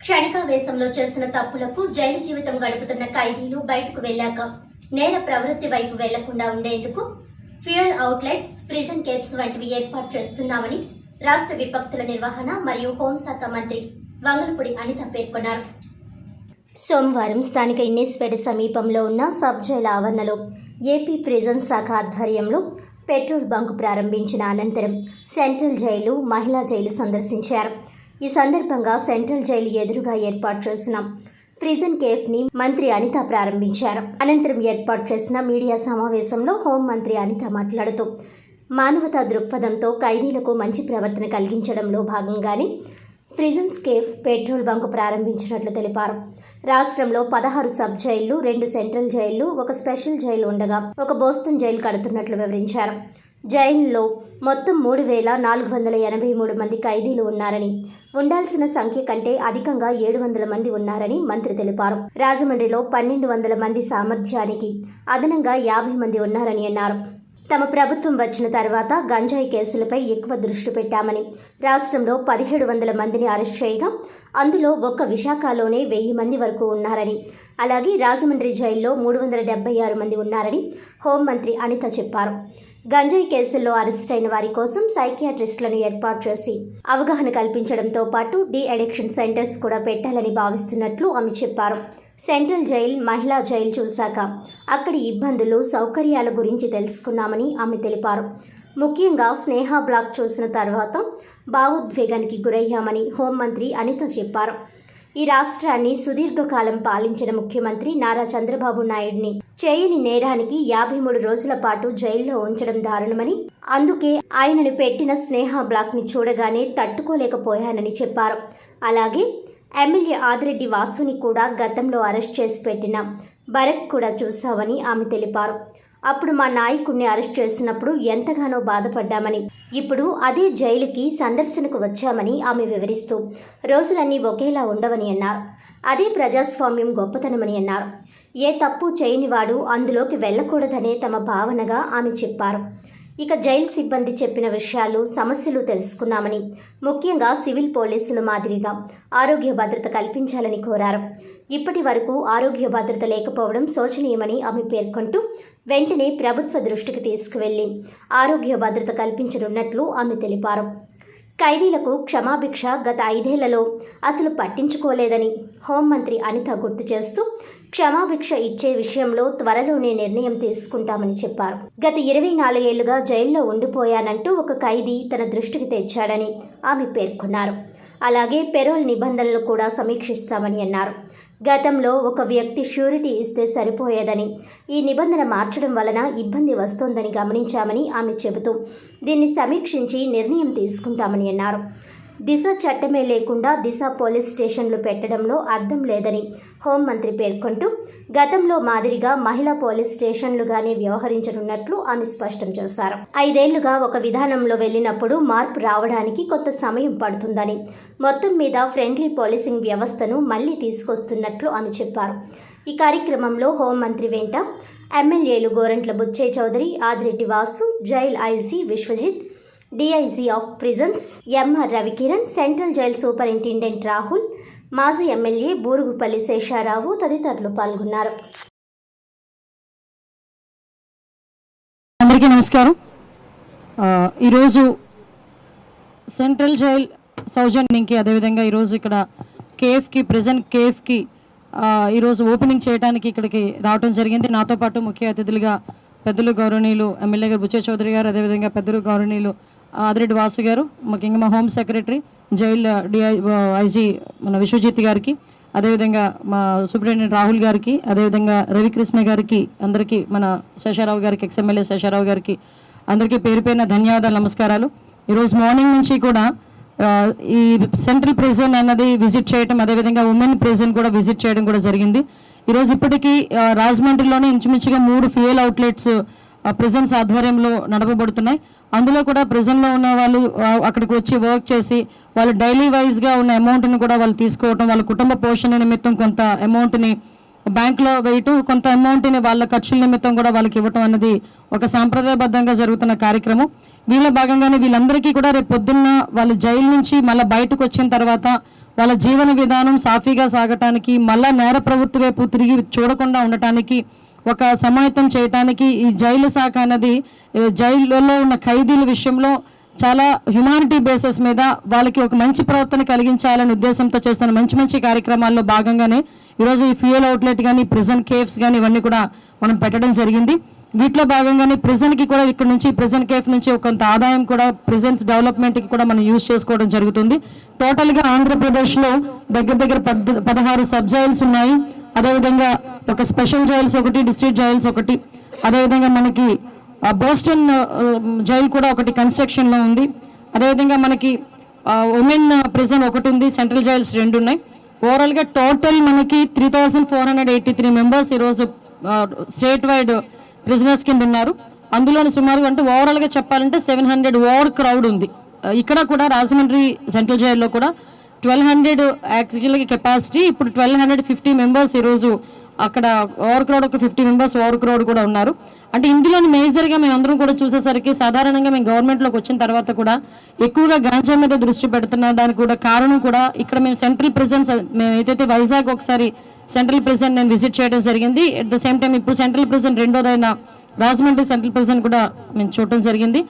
క్షణికావేశంలో చేసిన తప్పులకు జైలు జీవితం గడుపుతున్న ఖైదీలు బయటకు వెళ్లాక నేర ప్రవృత్తి వైపు వెళ్లకుండా ఉండేందుకు ఫ్యూయల్ అవుట్లెట్స్, ప్రిజన్ కేప్స్ వంటివి ఏర్పాటు చేస్తున్నామని రాష్ట్ర విపత్తుల నిర్వహణ మరియు హోంశాఖ మంత్రి వంగలపూడి అనిత పేర్కొన్నారు. సోమవారం స్థానిక ఇన్నేస్పేట సమీపంలో ఉన్న సబ్ జైలు ఆవరణలో ఏపీ ప్రిజన్ శాఖ ఆధ్వర్యంలో పెట్రోల్ బంక్ ప్రారంభించిన అనంతరం సెంట్రల్ జైలు, మహిళా జైలు సందర్శించారు. ఈ సందర్భంగా సెంట్రల్ జైలు ఎదురుగా ఏర్పాటు చేసిన ప్రిజన్ కేఫ్ని మంత్రి అనిత ప్రారంభించారు. అనంతరం ఏర్పాటు చేసిన మీడియా సమావేశంలో హోంమంత్రి అనిత మాట్లాడుతూ మానవతా దృక్పథంతో ఖైదీలకు మంచి ప్రవర్తన కలిగించడంలో భాగంగానే ప్రిజన్స్ కేఫ్ పెట్రోల్ బంక్ ప్రారంభించినట్లు తెలిపారు. రాష్ట్రంలో 16 సబ్ జైళ్లు, 2 సెంట్రల్ జైళ్లు, 1 స్పెషల్ జైలు ఉండగా 1 బోస్టన్ జైలు కడుతున్నట్లు వివరించారు. జైలులో మొత్తం 3,483 మంది ఖైదీలు ఉన్నారని, ఉండాల్సిన సంఖ్య కంటే అధికంగా 700 మంది ఉన్నారని మంత్రి తెలిపారు. రాజమండ్రిలో 1,200 మంది సామర్థ్యానికి అదనంగా 50 మంది ఉన్నారని అన్నారు. తమ ప్రభుత్వం వచ్చిన తర్వాత గంజాయి కేసులపై ఎక్కువ దృష్టి పెట్టామని, రాష్ట్రంలో 1,700 మందిని అరెస్ట్ చేయగా అందులో ఒక్క విశాఖలోనే 1000 మంది వరకు ఉన్నారని, అలాగే రాజమండ్రి జైల్లో 376 మంది ఉన్నారని హోంమంత్రి అనిత చెప్పారు. గంజాయి కేసుల్లో అరెస్ట్ అయిన వారి కోసం సైకియాట్రిస్టులను ఏర్పాటు చేసి అవగాహన కల్పించడంతో పాటు డీ అడిక్షన్ సెంటర్స్ కూడా పెట్టాలని భావిస్తున్నట్లు ఆమె చెప్పారు. సెంట్రల్ జైల్, మహిళా జైలు చూశాక అక్కడి ఇబ్బందులు, సౌకర్యాల గురించి తెలుసుకున్నామని ఆమె తెలిపారు. ముఖ్యంగా స్నేహ బ్లాక్ చూసిన తర్వాత భావోద్వేగానికి గురయ్యామని హోంమంత్రి అనిత చెప్పారు. ఈ రాష్ట్రాన్ని సుదీర్ఘకాలం పాలించిన ముఖ్యమంత్రి నారా చంద్రబాబు నాయుడిని చేయని నేరానికి 53 రోజుల పాటు జైల్లో ఉంచడం దారుణమని, అందుకే ఆయనను పెట్టిన స్నేహ బ్లాక్ని చూడగానే తట్టుకోలేకపోయానని చెప్పారు. అలాగే ఎమ్మెల్యే ఆదిరెడ్డి వాసుని కూడా గతంలో అరెస్ట్ చేసి పెట్టిన భరత్ కూడా చూశామని ఆమె తెలిపారు. అప్పుడు మా నాయకుడిని అరెస్ట్ చేసినప్పుడు ఎంతగానో బాధపడ్డామని, ఇప్పుడు అదే జైలుకి సందర్శనకు వచ్చామని ఆమె వివరిస్తూ రోజులన్నీ ఒకేలా ఉండవని అన్నారు. అదే ప్రజాస్వామ్యం గొప్పతనమని అన్నారు. ఏ తప్పు చేయనివాడు అందులోకి వెళ్ళకూడదనే తమ భావనగా ఆమె చెప్పారు. ఇక జైలు సిబ్బంది చెప్పిన విషయాలు, సమస్యలు తెలుసుకున్నామని, ముఖ్యంగా సివిల్ పోలీసుల మాదిరిగా ఆరోగ్య భద్రత కల్పించాలని కోరారు. ఇప్పటి వరకు ఆరోగ్య భద్రత లేకపోవడం శోచనీయమని ఆమె పేర్కొంటూ వెంటనే ప్రభుత్వ దృష్టికి తీసుకువెళ్లి ఆరోగ్య భద్రత కల్పించనున్నట్లు ఆమె తెలిపారు. ఖైదీలకు క్షమాభిక్ష గత 5 ఏళ్లలో అసలు పట్టించుకోలేదని హోంమంత్రి అనిత గుర్తు చేస్తూ క్షమాభిక్ష ఇచ్చే విషయంలో త్వరలోనే నిర్ణయం తీసుకుంటామని చెప్పారు. గత 24 ఏళ్లుగా జైల్లో ఉండిపోయానంటూ ఒక ఖైదీ తన దృష్టికి తెచ్చాడని ఆమె పేర్కొన్నారు. అలాగే పెరోల్ నిబంధనలు కూడా సమీక్షిస్తామని అన్నారు. గతంలో ఒక వ్యక్తి ష్యూరిటీ ఇస్తే సరిపోయేదని, ఈ నిబంధన మార్చడం వలన ఇబ్బంది వస్తోందని గమనించామని ఆమె చెబుతూ దీన్ని సమీక్షించి నిర్ణయం తీసుకుంటామని అన్నారు. దిశ చట్టమే లేకుండా దిశ పోలీస్ స్టేషన్లు పెట్టడంలో అర్థం లేదని హోంమంత్రి పేర్కొంటూ గతంలో మాదిరిగా మహిళా పోలీస్ స్టేషన్లుగానే వ్యవహరించనున్నట్లు ఆమె స్పష్టం చేశారు. 5 ఏళ్లుగా ఒక విధానంలో వెళ్ళినప్పుడు మార్పు రావడానికి కొంత సమయం పడుతుందని, మొత్తం మీద ఫ్రెండ్లీ పోలీసింగ్ వ్యవస్థను మళ్లీ తీసుకొస్తున్నట్లు ఆమె చెప్పారు. ఈ కార్యక్రమంలో హోంమంత్రి వెంట ఎమ్మెల్యేలు Gorantla Butchaiah Chowdary, Adireddy Vasu, jail IG Vishwajit, DIG of prisons MR Ravikiran, central jail superintendent Rahul, మాజీ ఎమ్మెల్యే బూరుగుపల్లి శేషారావు తదితరులు పాల్గొన్నారు. అందరికీ నమస్కారం. ఈరోజు సెంట్రల్ జైల్ సౌజన్యంకి, అదేవిధంగా ఈరోజు ఇక్కడ కేఫ్కి, ప్రిజన్ కేఫ్కి ఈరోజు ఓపెనింగ్ చేయడానికి ఇక్కడికి రావడం జరిగింది. నాతో పాటు ముఖ్య అతిథులుగా పెద్దలు గౌరవనీయులు ఎమ్మెల్యే గారు బుచ్చయ్య చౌదరి గారు, అదేవిధంగా పెద్దలు గౌరవనీయులు ఆదిరెడ్డి వాసు గారు, ముఖ్యంగా మా హోమ్ సెక్రటరీ, జైల్ ఐజీ మన విశ్వజిత్ గారికి, అదేవిధంగా మా సూపరింటెండెంట్ రాహుల్ గారికి, అదేవిధంగా రవికృష్ణ గారికి, అందరికీ మన శేషారావు గారికి, ఎక్స్ఎమ్మెల్యే శేషారావు గారికి అందరికీ పేరు పేరున ధన్యవాదాలు, నమస్కారాలు. ఈరోజు మార్నింగ్ నుంచి కూడా ఈ సెంట్రల్ ప్రిజన్ అన్నది విజిట్ చేయడం, అదేవిధంగా ఉమెన్ ప్రిజన్ కూడా విజిట్ చేయడం కూడా జరిగింది. ఈరోజు ఇప్పటికీ రాజమండ్రిలోనే ఇంచుమించుగా 3 ఫ్యూయల్ అవుట్లెట్స్ ప్రిజన్స్ ఆధ్వర్యంలో నడపబడుతున్నాయి. అందులో కూడా ప్రిజన్లో ఉన్న వాళ్ళు అక్కడికి వచ్చి వర్క్ చేసి వాళ్ళు డైలీ వైజ్గా ఉన్న అమౌంట్ని కూడా వాళ్ళు తీసుకోవటం, వాళ్ళ కుటుంబ పోషణ నిమిత్తం కొంత అమౌంట్ని బ్యాంక్లో వేయటం, కొంత అమౌంట్ని వాళ్ళ ఖర్చుల నిమిత్తం కూడా వాళ్ళకి ఇవ్వటం అన్నది ఒక సాంప్రదాయబద్ధంగా జరుగుతున్న కార్యక్రమం. వీళ్ళ భాగంగానే వీళ్ళందరికీ కూడా రేపు పొద్దున్న వాళ్ళు జైలు నుంచి మళ్ళీ బయటకు వచ్చిన తర్వాత వాళ్ళ జీవన విధానం సాఫీగా సాగటానికి, మళ్ళా నేర ప్రవృత్తి వైపు తిరిగి చూడకుండా ఉండటానికి, ఒక సమాయత్తం చేయటానికి ఈ జైలు శాఖ అనేది జైల్లో ఉన్న ఖైదీల విషయంలో చాలా హ్యుమానిటీ బేసిస్ మీద వాళ్ళకి ఒక మంచి ప్రవర్తన కలిగించాలనే ఉద్దేశంతో చేస్తున్న మంచి కార్యక్రమాల్లో భాగంగానే ఈరోజు ఈ ఫ్యూయల్ అవుట్లెట్ కానీ, ప్రిజన్ కేఫ్స్ కానీ ఇవన్నీ కూడా మనం పెట్టడం జరిగింది. వీటిలో భాగంగానే ప్రిజన్కి కూడా ఇక్కడ నుంచి ప్రిజన్ కేఫ్ నుంచి కొంత ఆదాయం కూడా ప్రిజన్స్ డెవలప్మెంట్కి కూడా మనం యూజ్ చేసుకోవడం జరుగుతుంది. టోటల్గా ఆంధ్రప్రదేశ్లో దగ్గర 16 సబ్ జైల్స్ ఉన్నాయి. అదేవిధంగా ఒక స్పెషల్ జైల్స్ ఒకటి, డిస్ట్రిక్ట్ జైల్స్ ఒకటి, అదేవిధంగా మనకి బోస్టన్ జైలు కూడా ఒకటి కన్స్ట్రక్షన్లో ఉంది. అదేవిధంగా మనకి ఉమెన్ ప్రిజన్ ఒకటి ఉంది, సెంట్రల్ జైల్స్ 2 ఉన్నాయి. ఓవరాల్గా టోటల్ మనకి 3483 మెంబర్స్ ఈరోజు స్టేట్ వైడ్ ప్రిజనర్స్ కింద ఉన్నారు. అందులోని సుమారుగా అంటే ఓవరాల్గా చెప్పాలంటే 700 ఓవర్ క్రౌడ్ ఉంది. ఇక్కడ కూడా రాజమండ్రి సెంట్రల్ జైల్లో కూడా 1200 యాక్చువల్గా కెపాసిటీ, ఇప్పుడు 1250 మెంబర్స్ ఈరోజు అక్కడ ఓవర్ క్రౌడ్, ఒక 50 మెంబర్స్ ఓవర్ క్రౌడ్ కూడా ఉన్నారు. అంటే ఇందులోని మేజర్గా మేము అందరం కూడా చూసేసరికి సాధారణంగా మేము గవర్నమెంట్లోకి వచ్చిన తర్వాత కూడా ఎక్కువగా గాంజా మీద దృష్టి పెడుతున్న దానికి కూడా కారణం కూడా ఇక్కడ మేము సెంట్రల్ ప్రిజన్స్, మేము ఏదైతే వైజాగ్ ఒకసారి సెంట్రల్ ప్రిజన్ నేను విజిట్ చేయడం జరిగింది. అట్ ద సేమ్ టైం ఇప్పుడు సెంట్రల్ ప్రిజన్ రెండోదైన రాజమండ్రి సెంట్రల్ ప్రిజన్ కూడా మేము చూడటం జరిగింది.